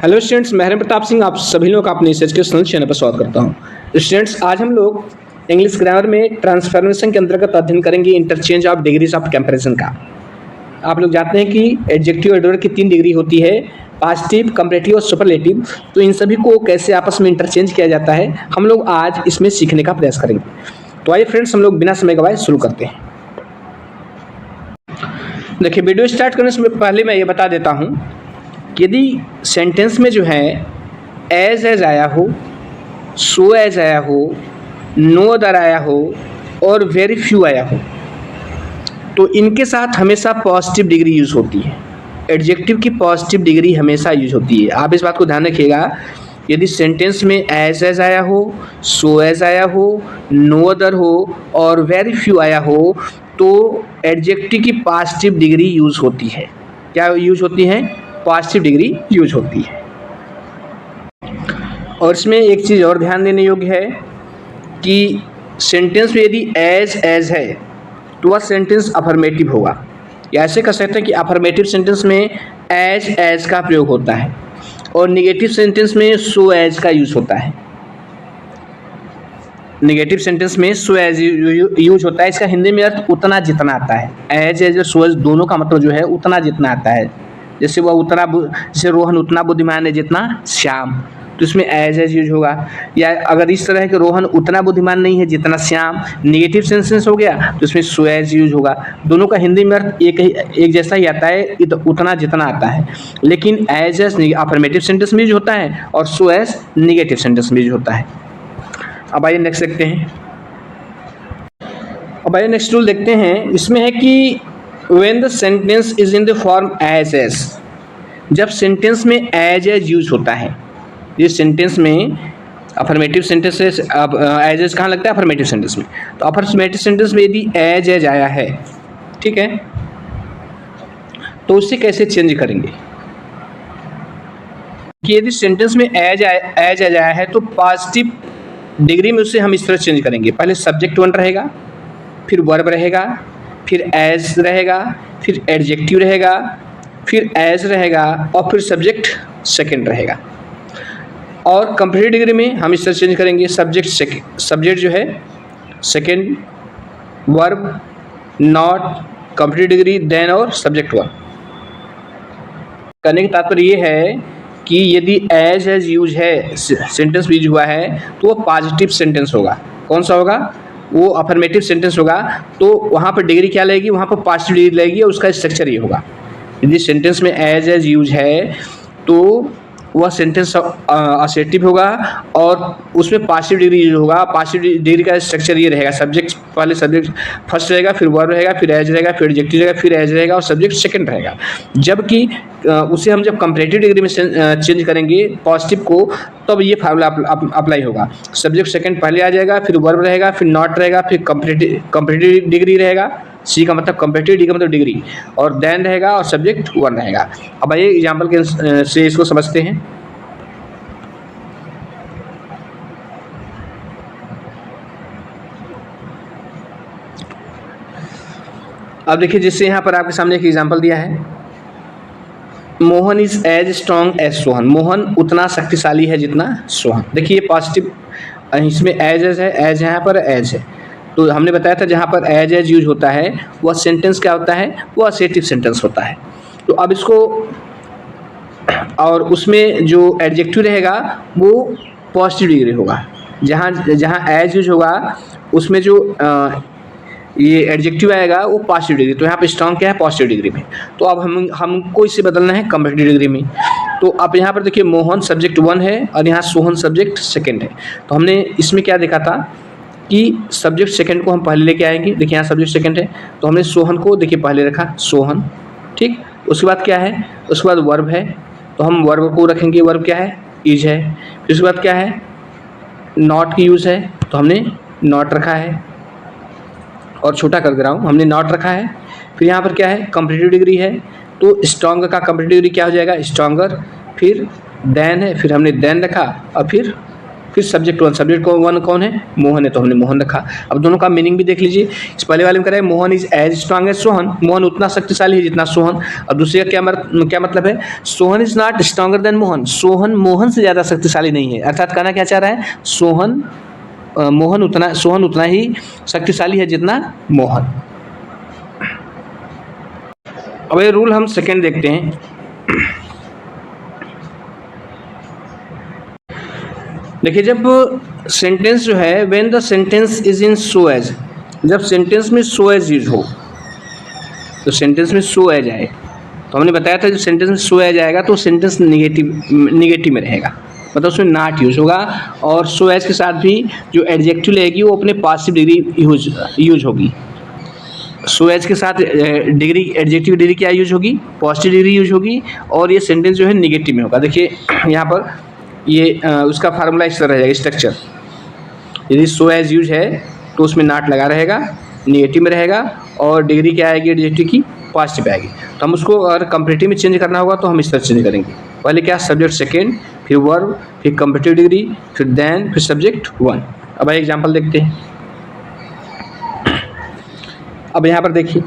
Hello students, मैं प्रताप सिंह आप सभी लोग का अपने इस एजुकेशनल चैनल पर स्वागत करता हूं। स्टूडेंट्स, आज हम लोग इंग्लिश ग्रामर में ट्रांसफॉर्मेशन के अंतर्गत अध्ययन करेंगे interchange of degrees of comparison का। आप लोग जानते हैं कि एडजेक्टिव एडवर्ब की 3 डिग्री होती है, पॉजिटिव, कंपैरेटिव और सुपरलेटिव। तो इन सभी को कैसे आपस में इंटरचेंज किया जाता है, हम लोग आज इसमें सीखने का प्रयास करेंगे। तो आइए फ्रेंड्स, हम लोग बिना समय गवाए शुरू करते हैं। देखिए, वीडियो स्टार्ट करने से पहले मैं ये बता देता हूँ कि यदि सेंटेंस में जो है एज आया हो, सो एज आया हो, नो अदर आया हो और वेरी फ्यू आया हो, तो इनके साथ हमेशा पॉजिटिव डिग्री यूज होती है। एडजेक्टिव की पॉजिटिव डिग्री हमेशा यूज होती है। आप इस बात को ध्यान रखिएगा। यदि सेंटेंस में एज आया हो, सो एज आया हो, नो अदर हो और वेरी फ्यू आया हो, तो एडजेक्टिव की पॉजिटिव डिग्री यूज होती है। क्या यूज होती है? पॉजिटिव डिग्री यूज होती है। और इसमें एक चीज़ और ध्यान देने योग्य है कि सेंटेंस में यदि एज है तो वह सेंटेंस अफर्मेटिव होगा। या ऐसे कह सकते हैं कि अफर्मेटिव सेंटेंस में एज का प्रयोग होता है और निगेटिव सेंटेंस में सो एज का यूज होता है। निगेटिव सेंटेंस में सो एज यूज होता है। इसका हिंदी में अर्थ उतना जितना आता है। एज और सो एज दोनों का मतलब जो है उतना जितना आता है। जैसे जैसे रोहन उतना बुद्धिमान है जितना श्याम, तो इसमें एज यूज होगा। या अगर इस तरह है कि रोहन उतना बुद्धिमान नहीं है जितना श्याम, निगेटिव सेंटेंस हो गया, तो इसमें सो एज यूज होगा। दोनों का हिंदी में अर्थ एक जैसा ही आता है, उतना जितना आता है। लेकिन एज अफर्मेटिव सेंटेंस में यूज होता है और सो एज निगेटिव सेंटेंस में यूज होता है। अब आइए नेक्स्ट देखते हैं। अब आइए नेक्स्ट रूल देखते हैं। इसमें है कि when the sentence is in the form as is, जब सेंटेंस में एज यूज होता है, ये सेंटेंस में अफर्मेटिव सेंटेंस एज कहाँ लगता है? अफर्मेटिव सेंटेंस में। तो अफर्मेटिव सेंटेंस में यदि एज आया है, ठीक है, तो उसे कैसे चेंज करेंगे कि यदि सेंटेंस में एज आया है तो पॉजिटिव डिग्री में उसे हम इस तरह चेंज करेंगे। पहले सब्जेक्ट 1 रहेगा, फिर वर्ब रहेगा, फिर एज रहेगा, फिर एडजेक्टिव रहेगा, फिर एज रहेगा और फिर सब्जेक्ट सेकंड रहेगा। और कंप्लीट डिग्री में हम इस तरह चेंज करेंगे। सब्जेक्ट जो है second, verb, not, complete degree, then और सब्जेक्ट 1। करने का तात्पर्य ये है कि यदि एज यूज है, सेंटेंस यूज हुआ है, तो वो पॉजिटिव सेंटेंस होगा। कौन सा होगा? वो अफर्मेटिव सेंटेंस होगा। तो वहाँ पर डिग्री क्या लगेगी? वहाँ पर पॉजिटिव डिग्री लगेगी और उसका स्ट्रक्चर ये होगा। यदि सेंटेंस में एज यूज है तो वह सेंटेंस असर्टिव होगा और उसमें पॉजिटिव डिग्री यूज होगा। पॉजिटिव डिग्री का स्ट्रक्चर ये रहेगा। सब्जेक्ट पहले सब्जेक्ट फर्स्ट रहेगा, फिर वर्ब रहेगा, फिर एज रहेगा, फिर एडजेक्टिव रहेगा, फिर एज रहेगा और सब्जेक्ट सेकंड रहेगा। जबकि उसे हम जब कंपैरेटिव डिग्री में चेंज करेंगे पॉजिटिव को, तब ये फार्मूला अप्लाई होगा। सब्जेक्ट सेकंड पहले आ जाएगा, फिर वर्ब रहेगा, फिर नॉट रहेगा, फिर कंपैरेटिव डिग्री रहेगा। सी का मतलब कंपैरेटिव, डी का मतलब डिग्री, और देन रहेगा और सब्जेक्ट 1 रहेगा। अब आइए एग्जाम्पल के से इसको समझते हैं। अब देखिए, जिससे यहाँ पर आपके सामने एक एग्जाम्पल दिया है, Mohan is as strong as Sohan. Mohan उतना शक्तिशाली है जितना सोहन। देखिए ये पॉजिटिव, इसमें एज है, एज यहाँ पर एज है। तो हमने बताया था जहाँ पर एज यूज होता है वह सेंटेंस क्या होता है? वो असर्टिव सेंटेंस होता है। तो अब इसको, और उसमें जो एडजेक्टिव रहेगा वो पॉजिटिव डिग्री होगा। जहाँ एज यूज होगा उसमें जो ये एडजेक्टिव आएगा वो पॉजिटिव डिग्री। तो यहाँ पे स्ट्रॉन्ग क्या है? पॉजिटिव डिग्री में। तो अब हमको इसे बदलना है कंपैरेटिव डिग्री में। तो अब यहाँ पर देखिए, मोहन सब्जेक्ट 1 है और यहाँ सोहन सब्जेक्ट सेकंड है। तो हमने इसमें क्या देखा था कि सब्जेक्ट सेकंड को हम पहले लेके आएंगे। देखिए यहाँ सब्जेक्ट सेकंड है, तो हमने सोहन को देखिए पहले रखा, सोहन, ठीक। उसके बाद क्या है? उसके बाद वर्ब है, तो हम वर्ब को रखेंगे। वर्ब क्या है? इज है। फिर उसके बाद क्या है? नॉट की यूज़ है, तो हमने नॉट रखा है, और छोटा कर दे रहा हूँ, हमने नॉट रखा है। फिर यहाँ पर क्या है? कंपैरेटिव डिग्री है, तो स्ट्रॉन्ग का कंपैरेटिव डिग्री क्या हो जाएगा? स्ट्रॉन्गर। फिर देन है, फिर हमने देन रखा और फिर फिर सब्जेक्ट वन कौन है, मोहन है, तो हमने मोहन रखा। अब दोनों का मीनिंग भी देख लीजिए। इस पहले वाले में कह रहा है Mohan is as strong as Sohan, Mohan उतना शक्तिशाली है जितना सोहन। अब दूसरे का क्या मतलब है, Sohan is not stronger then Mohan, Sohan Mohan से ज़्यादा शक्तिशाली नहीं है। अर्थात कहना क्या चाह रहा है, सोहन उतना ही शक्तिशाली है जितना मोहन। अब ये रूल हम सेकेंड देखते हैं। देखिए, जब सेंटेंस जो है when the sentence is in so as, जब सेंटेंस में सो एज यूज हो, तो सेंटेंस में सो एज आए, तो हमने बताया था जब सेंटेंस में सो एज आएगा तो सेंटेंस निगेटिव में रहेगा, मतलब उसमें नॉट यूज होगा। और सो एज के साथ भी जो एडजेक्टिव लगेगी वो अपने पॉजिटिव डिग्री यूज होगी। सो एज के साथ डिग्री, एडजेक्टिव डिग्री क्या यूज होगी, पॉजिटिव डिग्री यूज होगी। और ये सेंटेंस जो है निगेटिव में होगा। देखिए यहाँ पर ये उसका फार्मूला इस तरह रहेगा, स्ट्रक्चर। यदि सो एज यूज है तो उसमें नॉट लगा रहेगा, निगेटिव में रहेगा, और डिग्री क्या आएगी एडजेक्टिव की, पॉजिटिव आएगी। तो हम उसको अगर कंपेरेटिव में चेंज करना होगा तो हम इस तरह चेंज करेंगे। पहले क्या, सब्जेक्ट सेकेंड, फिर वर्ब, फिर कंपेरेटिव डिग्री, फिर देन, फिर सब्जेक्ट वन। अब एक एग्जाम्पल देखते हैं। अब यहाँ पर देखिए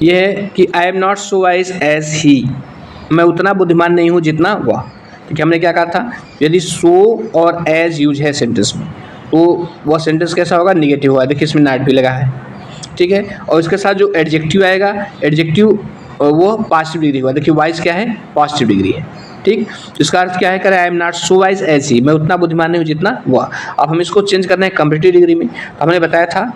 यह है कि I am not so wise as he, मैं उतना बुद्धिमान नहीं हूँ जितना वह। क्योंकि हमने क्या कहा था, यदि सो और एज यूज है सेंटेंस में तो वह सेंटेंस कैसा होगा, निगेटिव होगा। देखिए इसमें नॉट भी लगा है, ठीक है। और इसके साथ जो एडजेक्टिव आएगा, एडजेक्टिव वो पॉजिटिव डिग्री होगा। देखिए वाइज क्या है, पॉजिटिव डिग्री है, ठीक। इसका अर्थ क्या है, करें I am not so wise as he, मैं उतना बुद्धिमान नहीं हूँ जितना वह। अब हम इसको चेंज करना है कंपेरेटिव डिग्री में। तो हमने बताया था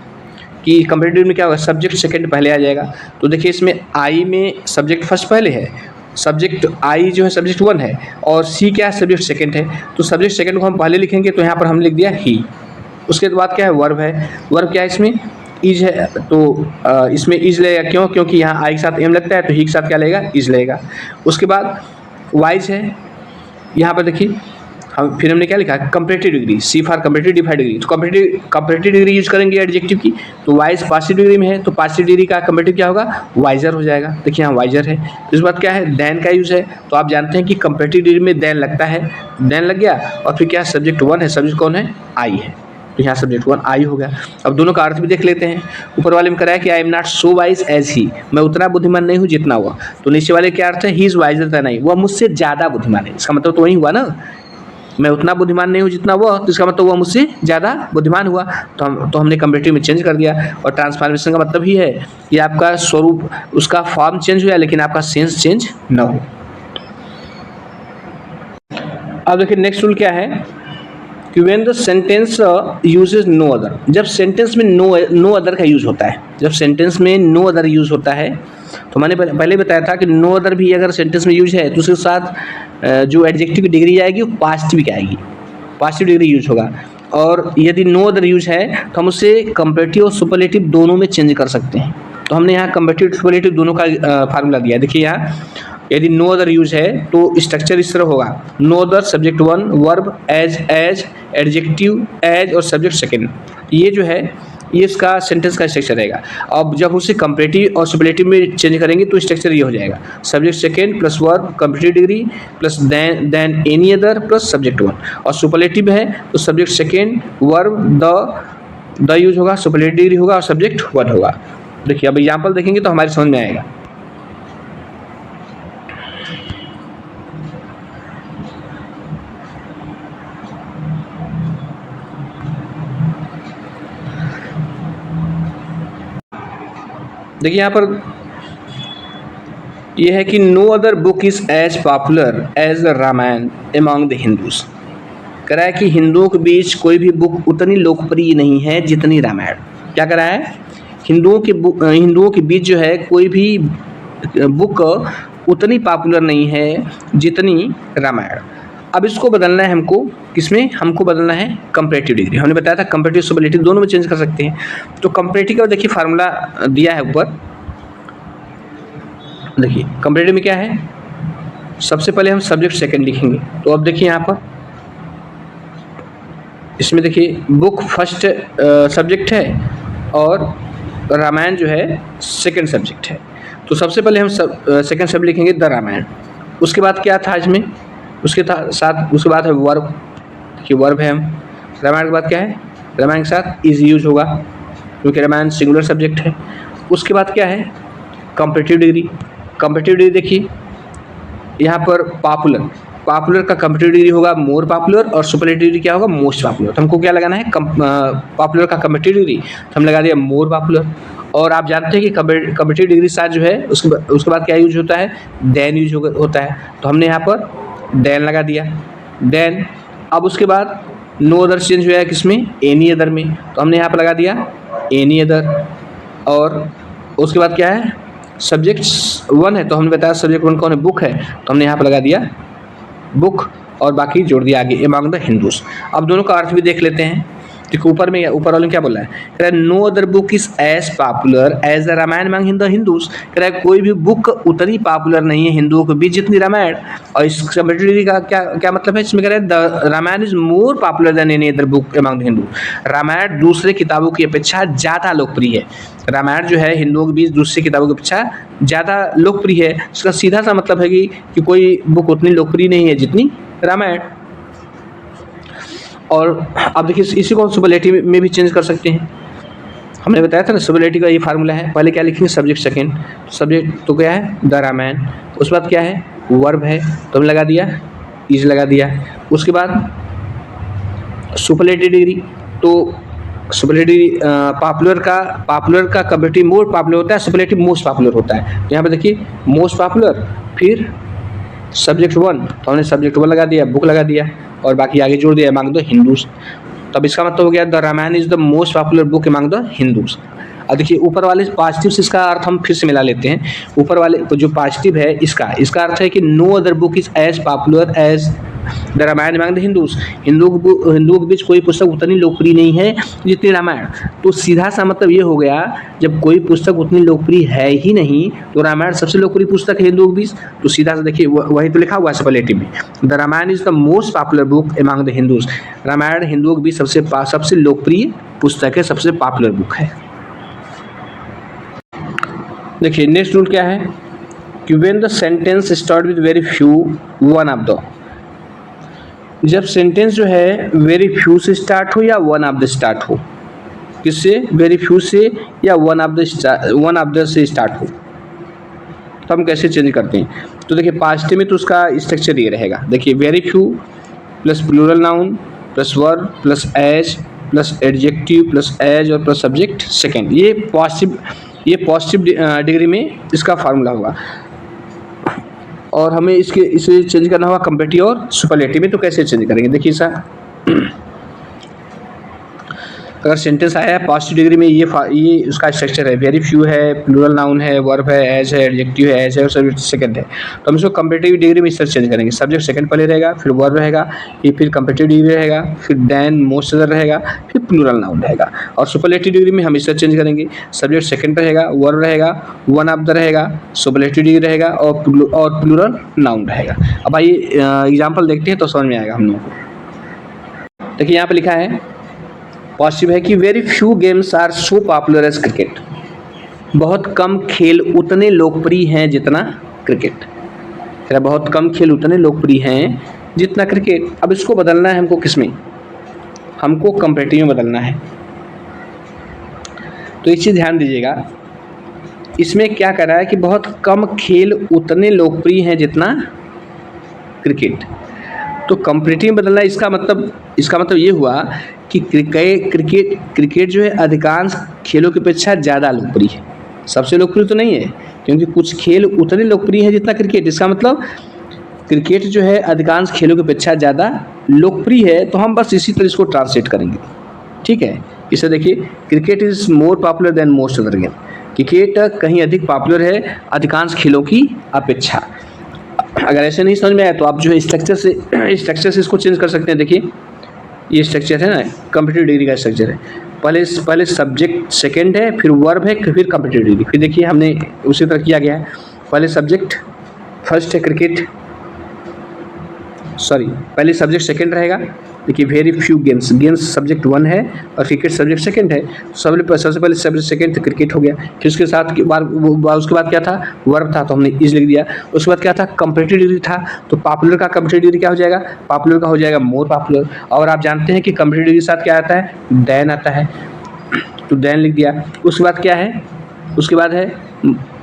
कि कंपेरेटिव में क्या होगा, सब्जेक्ट सेकंड पहले आ जाएगा। तो देखिए इसमें आई में सब्जेक्ट फर्स्ट पहले है, सब्जेक्ट आई जो है सब्जेक्ट वन है, और सी क्या है, सब्जेक्ट सेकंड है। तो सब्जेक्ट सेकंड को हम पहले लिखेंगे, तो यहाँ पर हम लिख दिया ही। उसके बाद क्या है, वर्ब है। वर्ब क्या है, इसमें इज है, तो इसमें इज लगेगा। क्यों, क्योंकि यहाँ आई के साथ एम लगता है, तो ही के साथ क्या लगेगा, इज लगेगा। उसके बाद वाइज है, यहाँ पर देखिए फिर हमने क्या लिखा, comparative degree, C for comparative defied degree. तो कंपेरेटिव डिग्री यूज करेंगे एडजेक्टिव की, तो वाइज पॉजिटिव डिग्री में है, तो पॉजिटिव डिग्री का कंपेरेटिव क्या होगा, वाइजर हो जाएगा। देखिए यहाँ वाइजर है। इसके बाद क्या है, देन का यूज है। तो आप जानते हैं कि कंपेरेटिव डिग्री में देन लगता है, देन लग गया। और फिर क्या है, सब्जेक्ट वन है, सब्जेक्ट कौन है, आई है, तो यहाँ सब्जेक्ट वन आई हो गया। अब दोनों का अर्थ भी देख लेते हैं। ऊपर वाले में कराया कि I am not so wise as he, मैं उतना बुद्धिमान नहीं हूँ जितना हुआ। तो नीचे वाले क्या अर्थ है, he is wiser than I, वह मुझसे ज़्यादा बुद्धिमान है। इसका मतलब तो वही हुआ ना, मैं उतना बुद्धिमान नहीं हूँ जितना वो, तो इसका मतलब वह मुझसे ज़्यादा बुद्धिमान हुआ। तो हमने कंपेरेटिव में चेंज कर दिया। और ट्रांसफॉर्मेशन का मतलब ही है कि आपका स्वरूप, उसका फॉर्म चेंज हुआ लेकिन आपका सेंस चेंज न हो। अब देखिए नेक्स्ट रूल क्या है कि when the sentence uses no other, जब सेंटेंस में नो अदर का यूज होता है, जब सेंटेंस में नो अदर यूज होता है, तो मैंने पहले बताया था कि नो अदर भी अगर सेंटेंस में यूज है तो उसके साथ जो एडजेक्टिव की डिग्री आएगी वो पॉजिटिव की आएगी, पॉजिटिव डिग्री यूज होगा। और यदि नो अदर यूज है तो हम उसे कंपेरेटिव और सुपरलेटिव दोनों में चेंज कर सकते हैं। तो हमने यहाँ कंपेरेटिव सुपरलेटिव दोनों का फार्मूला दिया। देखिए यहाँ यदि नो अदर यूज है तो स्ट्रक्चर इस तरह होगा, no other, subject one, verb, as, adjective, as और सब्जेक्ट सेकेंड। ये जो है ये इसका सेंटेंस का स्ट्रक्चर रहेगा। अब जब उसे कंपेरेटिव और सुपरलेटिव में चेंज करेंगे तो स्ट्रक्चर ये हो जाएगा, subject second plus verb, comparative degree plus than any other plus subject one. और सुपरलेटिव है तो subject second, verb, the use होगा, सुपरलेटिव डिग्री होगा और सब्जेक्ट वन होगा। देखिए अब एग्जाम्पल देखेंगे तो हमारे समझ में आएगा। देखिए यहाँ पर यह है कि no other book is as popular as Ramayana among the Hindus. कह रहा है कि हिंदुओं के बीच कोई भी बुक उतनी लोकप्रिय नहीं है जितनी रामायण। क्या कह रहा है, हिंदुओं के बीच जो है कोई भी बुक उतनी पॉपुलर नहीं है जितनी रामायण। अब इसको बदलना है हमको, किसमें, हमको बदलना है कंपेरेटिव डिग्री। हमने बताया था कंपेरेटिव सुपरलेटिव दोनों में चेंज कर सकते हैं। तो कंपेरेटिव का देखिए फार्मूला दिया है ऊपर। देखिए कंपेरेटिव में क्या है, सबसे पहले हम सब्जेक्ट सेकंड लिखेंगे। तो अब देखिए यहाँ पर इसमें देखिए बुक फर्स्ट सब्जेक्ट है और रामायण जो है सेकंड सब्जेक्ट है। तो सबसे पहले हम सेकंड सब्जेक्ट लिखेंगे द रामायण। उसके बाद क्या था इसमें, उसके साथ उसके बाद है वर्ब, कि वर्ब है। हम रामायण के बाद क्या है, रामायण के साथ इज यूज होगा क्योंकि रामायण सिंगुलर सब्जेक्ट है। उसके बाद क्या है, कंपेटिटिव डिग्री। कंपेटिटिव डिग्री देखिए यहाँ पर पॉपुलर, पॉपुलर का कंपेटिटिव डिग्री होगा मोर पॉपुलर और सुपरलेटिव डिग्री क्या होगा, मोस्ट पॉपुलर। तो हमको क्या लगाना है, पॉपुलर का कंपेटिटिव डिग्री, तो हम लगा दिया मोर पॉपुलर। और आप जानते हैं कि कंपेटिटिव डिग्री साथ जो है उसके बाद क्या यूज होता है, देन यूज होता है। तो हमने यहाँ पर देन लगा दिया, देन। अब उसके बाद नो अदर चेंज हुआ है किसमें, एनी अदर में, तो हमने यहाँ पर लगा दिया एनी अदर। और उसके बाद क्या है, सब्जेक्ट वन है, तो हमने बताया सब्जेक्ट वन कौन है, बुक है, तो हमने यहाँ पर लगा दिया बुक और बाकी जोड़ दिया आगे एमंग द हिंदूज। अब दोनों का अर्थ भी देख लेते हैं। देखो ऊपर में ऊपर वाले में क्या बोला है, कह रहा है no other book is as popular as the Ramayana among the Hindus. कह रहा है कोई भी बुक उतनी पॉपुलर नहीं है हिंदुओं के बीच जितनी रामायण। और इस कंपेटिटिव का क्या मतलब है, इसमें कह रहा है the Ramayana is more popular than any other book among the Hindu. Ramayana दूसरे किताबों की अपेक्षा ज़्यादा लोकप्रिय है। रामायण जो है हिंदुओं के बीच दूसरी किताबों की अपेक्षा ज़्यादा लोकप्रिय है। इसका सीधा सा मतलब है कि कोई बुक उतनी लोकप्रिय नहीं है जितनी रामायण। और अब देखिए इसी को सुपरलेटिव में भी चेंज कर सकते हैं। हमने बताया था ना सुपरलेटिव का ये फार्मूला है, पहले क्या लिखेंगे सब्जेक्ट सेकंड, सब्जेक्ट तो क्या है द रामायण, उसके बाद क्या है वर्ब है, तो हमने लगा दिया इज लगा दिया। उसके बाद सुपरलेटिव डिग्री, तो सुपरलेटिव पॉपुलर का कंपेटिटिव मोर पॉपुलर होता है, सुपरलेटिव मोस्ट पॉपुलर होता है। तो यहाँ पे देखिए मोस्ट पॉपुलर फिर सब्जेक्ट वन, तो हमने सब्जेक्ट वन लगा दिया, बुक लगा दिया और बाकी आगे जोड़ दिया अमंग द हिंदूज। तब इसका मतलब हो गया the Ramayana is the most popular book among the Hindus. अब देखिए ऊपर वाले पॉजिटिव से इसका अर्थ हम फिर से मिला लेते हैं। ऊपर वाले जो पॉजिटिव है इसका अर्थ है कि no other book is as popular as the Ramayana among the Hindus. हिंदुओं के बीच कोई पुस्तक उतनी लोकप्रिय नहीं है जितनी रामायण। तो सीधा सा मतलब ये हो गया जब कोई पुस्तक उतनी लोकप्रिय है ही नहीं तो रामायण सबसे लोकप्रिय पुस्तक है हिंदुओं के बीच। तो सीधा सा देखिए वही तो लिखा हुआ है सुपरलेटिव में, the Ramayana is the most popular book among the Hindus. Ramayana हिंदुओं के बीच सबसे लोकप्रिय पुस्तक है, सबसे पॉपुलर बुक है। देखिए नेक्स्ट रूल क्या है कि when the sentence start with very few one of the, जब सेंटेंस जो है वेरी फ्यू से स्टार्ट हो या वन ऑफ द स्टार्ट हो, किससे, वेरी फ्यू से या वन ऑफ द से स्टार्ट हो, तो हम कैसे चेंज करते हैं। तो देखिए पॉजिटिव में तो उसका स्ट्रक्चर ये रहेगा। देखिए very few plus plural noun plus verb plus as plus adjective plus as और प्लस सब्जेक्ट सेकेंड, ये पॉजिटिव डिग्री में इसका फार्मूला होगा। और हमें इसे चेंज करना होगा कंपेटिटिव और सुपरलेटिव में। तो कैसे चेंज करेंगे, देखिए सर अगर सेंटेंस आया है पॉजिटिव डिग्री में ये उसका स्ट्रक्चर है, वेरी फ्यू है, प्लूरल नाउन है, वर्ब है, एज है, एडजेक्टिव है, एज है और सब्जेक्ट सेकंड है। तो हम इसको कंपेटिटिव डिग्री में इस तरह चेंज करेंगे, सब्जेक्ट सेकंड पहले रहेगा, फिर वर्ब रहेगा, फिर कंपेटिटिव डिग्री रहेगा, फिर देन मोस्ट अदर रहेगा, फिर प्लूरल नाउन रहेगा। और सुपरलेटिव डिग्री में हम इस तरह चेंज करेंगे, सब्जेक्ट सेकंड रहेगा, वर्ब रहेगा, वन ऑफ द रहेगा, सुपरलेटिव डिग्री रहेगा और प्लूरल नाउन रहेगा। अब आइए एग्जाम्पल देखते हैं तो समझ में आएगा हम लोगों को। देखिए यहाँ पे लिखा है पॉजिटिव है कि very few games are so popular as cricket, बहुत कम खेल उतने लोकप्रिय हैं जितना क्रिकेट। फिर बहुत कम खेल उतने लोकप्रिय हैं जितना क्रिकेट। अब इसको बदलना है हमको, किसमें, हमको कंपेटिटिव में बदलना है। तो एक चीज़ ध्यान दीजिएगा, इसमें क्या कर रहा है कि बहुत कम खेल उतने लोकप्रिय हैं जितना क्रिकेट। तो कंपेटिटिव में बदलना इसका मतलब ये हुआ कि क्रिकेट जो है अधिकांश खेलों की अपेक्षा ज़्यादा लोकप्रिय है। सबसे लोकप्रिय तो नहीं है क्योंकि कुछ खेल उतने लोकप्रिय हैं जितना क्रिकेट। इसका मतलब क्रिकेट जो है अधिकांश खेलों की अपेक्षा ज़्यादा लोकप्रिय है। तो हम बस इसी तरह इसको ट्रांसलेट करेंगे, ठीक है। इसे देखिए, cricket is more popular than most other game. Cricket कहीं अधिक पॉपुलर है अधिकांश खेलों की अपेक्षा। अगर ऐसे नहीं समझ में आया तो आप जो है स्ट्रक्चर से इसको चेंज कर सकते हैं। देखिए ये स्ट्रक्चर है ना, कंपेटिटिव डिग्री का स्ट्रक्चर है। पहले सब्जेक्ट सेकंड है, फिर वर्ब है, फिर कंपेटिटिव डिग्री। फिर देखिए हमने उसी तरह किया गया है, पहले सब्जेक्ट फर्स्ट है क्रिकेट, पहले सब्जेक्ट सेकंड रहेगा, देखिए very few games, games subject 1 है और क्रिकेट सब्जेक्ट सेकंड है। सबसे पहले सब्जेक्ट सेकंड तो क्रिकेट हो गया, फिर उसके साथ उसके बाद क्या था, वर्ब था, तो हमने इज लिख दिया। उसके बाद क्या था, कंपैरेटिव डिग्री था, तो पॉपुलर का कंपैरेटिव डिग्री क्या हो जाएगा, पॉपुलर का हो जाएगा मोर पॉपुलर। और आप जानते हैं कि कंपैरेटिव डिग्री के साथ क्या आता है, देन आता है, तो देन लिख दिया। उसके बाद क्या है, उसके बाद है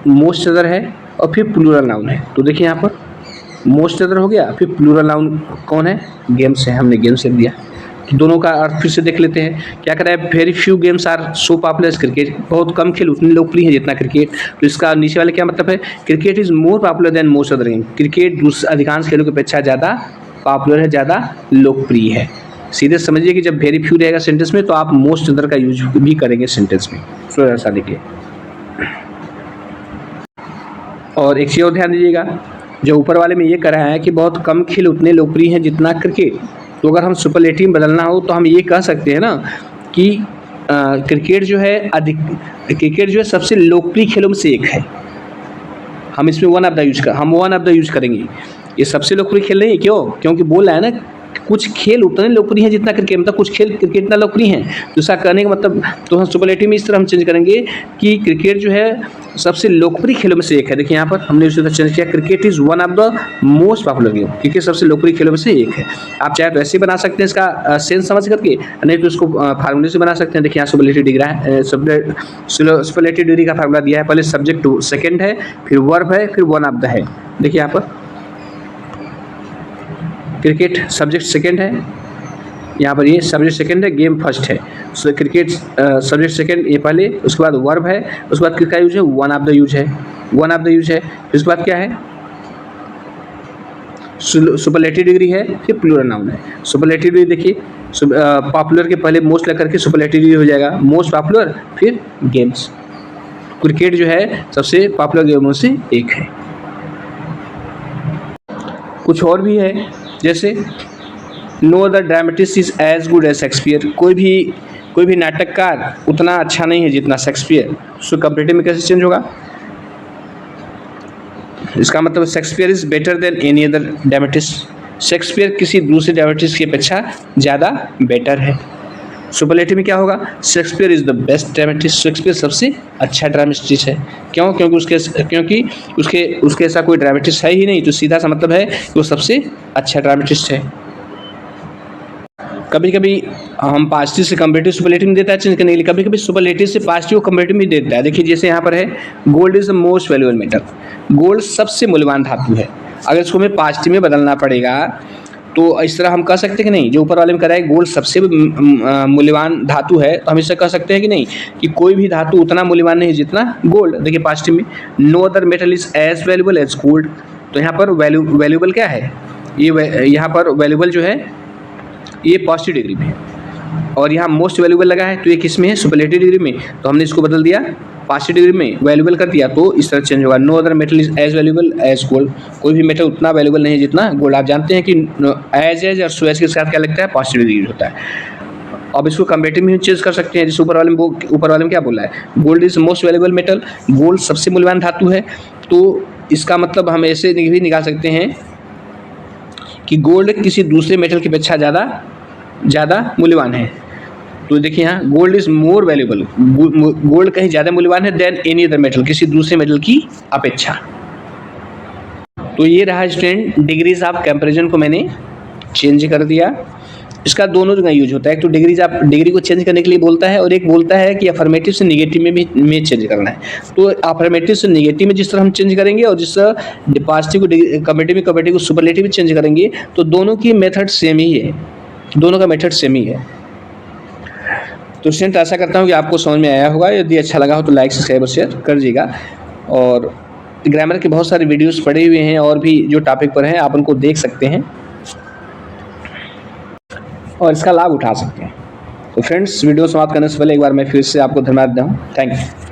मोस्ट अदर है और फिर प्लूरल नाउन है। तो देखिए यहाँ पर मोस्ट अदर हो गया, फिर प्लूरल नाउन कौन है, गेम्स है, हमने गेम्स लिख दिया। तो दोनों का अर्थ फिर से देख लेते हैं। क्या कर रहा है, very few games are so popular, cricket बहुत कम खेल उतने लोकप्रिय है जितना क्रिकेट। तो इसका नीचे वाले क्या मतलब है, cricket is more popular than most other game, cricket अधिकांश खेलों की अपेक्षा ज़्यादा पॉपुलर है, ज़्यादा लोकप्रिय है। सीधे समझिए कि जब वेरी फ्यू रहेगा सेंटेंस में तो आप मोस्ट अदर का यूज भी करेंगे सेंटेंस में। सो ऐसा लिखिए। और एक चीज़ और ध्यान दीजिएगा, जो ऊपर वाले में ये कह रहा है कि बहुत कम खेल उतने लोकप्रिय हैं जितना क्रिकेट, तो अगर हम सुपरलेटिव में बदलना हो तो हम ये कह सकते हैं ना कि क्रिकेट जो है सबसे लोकप्रिय खेलों में से एक है। हम इसमें वन ऑफ द यूज करेंगे। ये सबसे लोकप्रिय खेल नहीं है, क्योंकि बोल रहा है ना कुछ खेल उतने लोकप्रिय हैं जितना क्रिकेट, मतलब कुछ खेल क्रिकेट इतना लोकप्रिय हैं। दूसरा कहने का मतलब, तो हम सुपरलेटिव में इस तरह हम चेंज करेंगे कि क्रिकेट जो है सबसे लोकप्रिय खेलों में से एक है। देखिए यहाँ पर हमने उसी तरह चेंज किया, cricket is one of the most popular game, cricket सबसे लोकप्रिय खेलों में से एक है। आप चाहे तो ऐसे बना सकते हैं इसका सेंस समझ करके, नहीं तो इसको फार्मूले से बना सकते हैं। देखिए यहाँ सुपरलेटिव डिग्री का फार्मूला दिया है, पहले सब्जेक्ट सेकेंड है, फिर वर्ब है, फिर वन ऑफ द है। देखिए यहाँ पर क्रिकेट सब्जेक्ट सेकंड है, यहाँ पर ये सब्जेक्ट सेकंड है, गेम फर्स्ट है। सो क्रिकेट सब्जेक्ट सेकंड ये पहले, उसके बाद वर्ब है, उसके बाद किसका यूज है, वन ऑफ द यूज है, उसके बाद क्या है, सुपरलेटिव डिग्री है, फिर प्लूरल नाउन है। सुपरलेटिव डिग्री देखिए पॉपुलर के पहले मोस्ट लेकर के सुपरलेटिव डिग्री हो जाएगा, मोस्ट पॉपुलर फिर गेम्स। क्रिकेट जो है सबसे पॉपुलर गेमों से एक है। कुछ और भी है, जैसे no other dramatist is as good as Shakespeare, कोई भी नाटककार उतना अच्छा नहीं है जितना शेक्सपियर। सो कंपैरेटिव में कैसे चेंज होगा, इसका मतलब Shakespeare is better than any other dramatist, Shakespeare किसी दूसरे ड्रामेटिस्ट की अपेक्षा ज़्यादा बेटर है। सुपरलेटिव में क्या होगा, Shakespeare is the best dramatist, Shakespeare सबसे अच्छा ड्रामेटिस्ट है। क्योंकि उसके ऐसा कोई ड्रामेटिस्ट है ही नहीं, तो सीधा सा मतलब है कि वो सबसे अच्छा ड्रामेटिस्ट है। कभी कभी हम पॉजिटिव से कंपैरेटिव सुपरलेटिव में देता है चेंज करने के लिए, कभी कभी सुपरलेटिव से पॉजिटिव कंपैरेटिव में देता है। देखिए जैसे यहाँ पर है gold is the most valuable metal, gold सबसे मूल्यवान धातु है। अगर इसको हमें पॉजिटिव में बदलना पड़ेगा तो इस तरह हम कह सकते हैं कि नहीं, जो ऊपर वाले में कह रहा है गोल्ड सबसे मूल्यवान धातु है, तो हम इससे कह सकते हैं कि नहीं कि कोई भी धातु उतना मूल्यवान नहीं जितना गोल्ड। देखिए पॉजिटिव में no other metal is as valuable as gold, तो यहाँ पर वैल्यूएबल क्या है, ये यहाँ पर वैल्यूएबल जो है ये पॉजिटिव डिग्री में है, और यहाँ मोस्ट वैल्यूएबल लगा है, तो ये किस में है, सुपरलेटिव डिग्री में, तो हमने इसको बदल दिया पॉजिटिव डिग्री में, वैल्यूएबल कर दिया, तो इस तरह चेंज होगा। No other metal is as valuable as gold, कोई भी मेटल उतना वैल्यूएबल नहीं है जितना गोल्ड। आप जानते हैं कि एज और सो एज के साथ क्या लगता है, पॉजिटिव डिग्री होता है। अब इसको कंपैरेटिव में चेंज कर सकते हैं, जिस ऊपर वाले में क्या बोला है, gold is most valuable metal, gold सबसे मूल्यवान धातु है, तो इसका मतलब हम ऐसे भी निकाल सकते हैं कि गोल्ड किसी दूसरे मेटल की अपेक्षा ज़्यादा मूल्यवान है। तो देखिए यहाँ gold is more valuable, gold कहीं ज़्यादा मूल्यवान है देन एनी अदर मेटल, किसी दूसरे मेटल की अपेक्षा। तो ये रहा स्टूडेंट डिग्रीज ऑफ कंपैरिजन को मैंने चेंज कर दिया। इसका दोनों जगह यूज होता है, एक तो डिग्री को चेंज करने के लिए बोलता है, और एक बोलता है कि अफर्मेटिव से निगेटिव में चेंज करना है। तो अफर्मेटिव से निगेटिव में जिस तरह हम चेंज करेंगे और जिस तरह पॉजिटिव को कंपैरेटिव को सुपरलेटिव में चेंज करेंगे, तो दोनों की मेथड सेम ही है, दोनों का मेथड सेम ही है। तो स्टूडेंट आशा करता हूँ कि आपको समझ में आया होगा। यदि अच्छा लगा हो तो लाइक सब्सक्राइब और शेयर कर दीजिएगा। और ग्रामर के बहुत सारे वीडियोस पड़े हुए हैं और भी जो टॉपिक पर हैं आप उनको देख सकते हैं और इसका लाभ उठा सकते हैं। तो फ्रेंड्स वीडियो समाप्त करने से पहले एक बार मैं फिर से आपको धन्यवाद देता हूँ। Thank you.